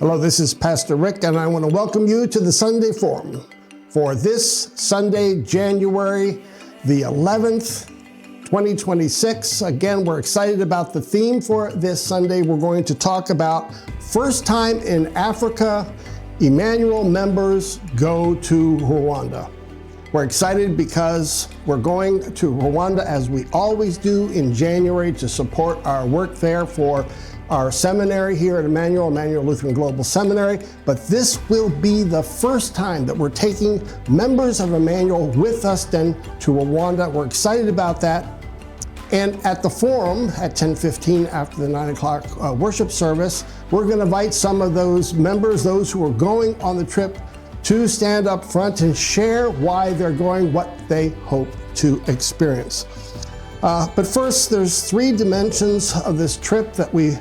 Hello, this is Pastor Rick, and I want to welcome you to the Sunday Forum for this Sunday, January the 11th, 2026. Again, we're excited about the theme for this Sunday. We're going to talk about first time in Africa, Emmanuel members go to Rwanda. We're excited because we're going to Rwanda, as we always do in January, to support our work there for our seminary here at Emmanuel Lutheran Global Seminary. But this will be the first time that we're taking members of Emmanuel with us then to Rwanda. We're excited about that. And at the forum at 10:15 after the 9 o'clock worship service, we're going to invite some of those members, those who are going on the trip, to stand up front and share why they're going, what they hope to experience. But first, there's three dimensions of this trip that we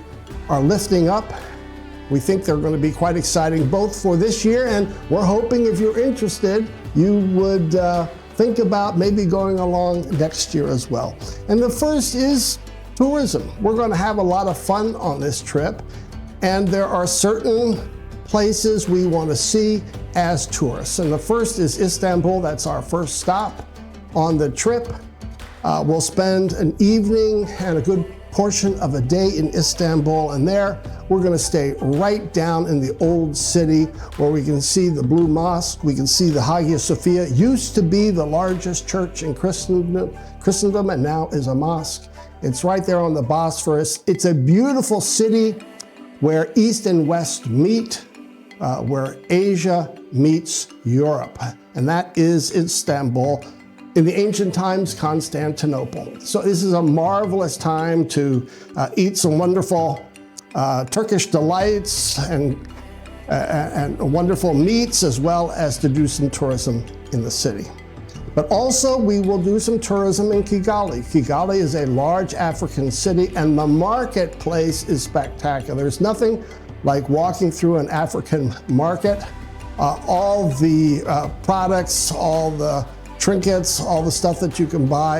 are lifting up. We think they're going to be quite exciting, both for this year, and we're hoping if you're interested, you would think about maybe going along next year as well. And the first is tourism. We're going to have a lot of fun on this trip, and there are certain places we want to see as tourists. And the first is Istanbul. That's our first stop on the trip. We'll spend an evening and a good portion of a day in Istanbul, and there we're going to stay right down in the old city where we can see the Blue Mosque, we can see the Hagia Sophia. Used to be the largest church in Christendom and now is a mosque. It's right there on the Bosphorus. It's a beautiful city where East and West meet, where Asia meets Europe, and that is Istanbul. In the ancient times, Constantinople. So this is a marvelous time to eat some wonderful Turkish delights and wonderful meats, as well as to do some tourism in the city. But also we will do some tourism in Kigali. Kigali is a large African city, and the marketplace is spectacular. There's nothing like walking through an African market. All the products, all the trinkets, all the stuff that you can buy.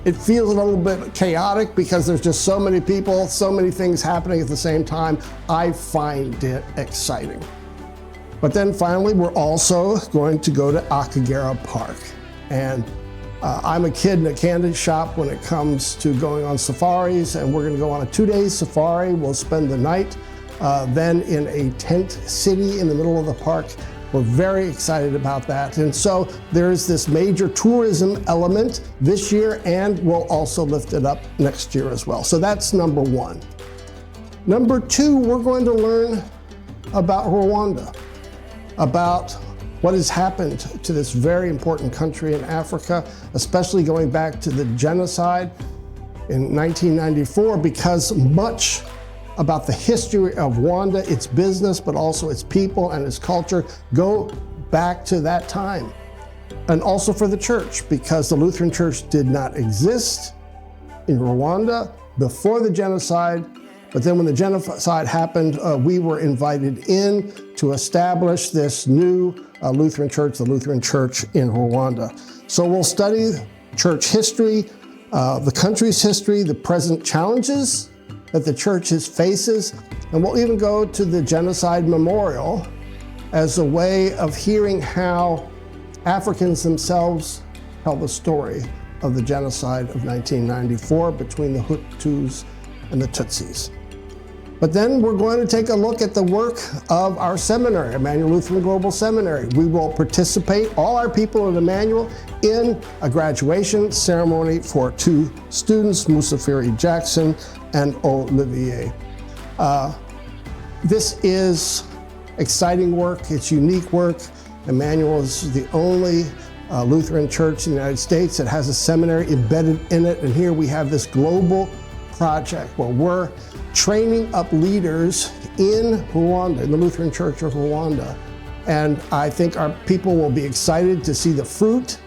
It feels a little bit chaotic because there's just so many people, so many things happening at the same time. I find it exciting. But then finally, we're also going to go to Akagera Park. And I'm a kid in a candy shop when it comes to going on safaris, and we're going to go on a 2-day safari. We'll spend the night then in a tent city in the middle of the park. We're very excited about that. And so there's this major tourism element this year, and we'll also lift it up next year as well. So that's number one. Number two, we're going to learn about Rwanda, about what has happened to this very important country in Africa, especially going back to the genocide in 1994, because much about the history of Rwanda, its business, but also its people and its culture go back to that time. And also for the church, because the Lutheran Church did not exist in Rwanda before the genocide, but then when the genocide happened, we were invited in to establish this new Lutheran Church, the Lutheran Church in Rwanda. So we'll study church history, the country's history, the present challenges that the church faces, and we'll even go to the Genocide Memorial as a way of hearing how Africans themselves tell the story of the genocide of 1994 between the Hutus and the Tutsis. But then we're going to take a look at the work of our seminary, Emmanuel Lutheran Global Seminary. We will participate, all our people at Emmanuel, in a graduation ceremony for two students, Musafiri Jackson and Olivier. This is exciting work, it's unique work. Emmanuel is the only Lutheran church in the United States that has a seminary embedded in it, and here we have this global project where we're training up leaders in Rwanda, in the Lutheran Church of Rwanda. And I think our people will be excited to see the fruit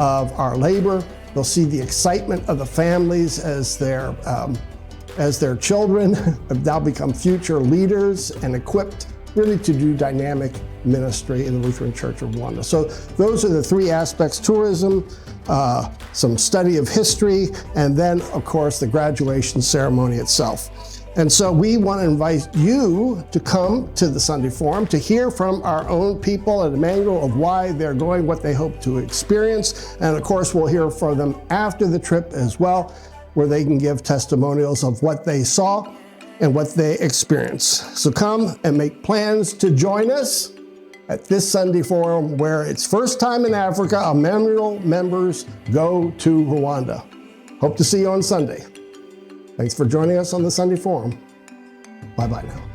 of our labor. They'll see the excitement of the families as their children have now become future leaders and equipped really to do dynamic ministry in the Lutheran Church of Rwanda. So those are the three aspects: tourism, some study of history, and then, of course, the graduation ceremony itself. And so we want to invite you to come to the Sunday Forum to hear from our own people at Emmanuel of why they're going, what they hope to experience. And of course, we'll hear from them after the trip as well, where they can give testimonials of what they saw and what they experienced. So come and make plans to join us at this Sunday Forum, where it's first time in Africa, Emmanuel members go to Rwanda. Hope to see you on Sunday. Thanks for joining us on the Sunday Forum. Bye-bye now.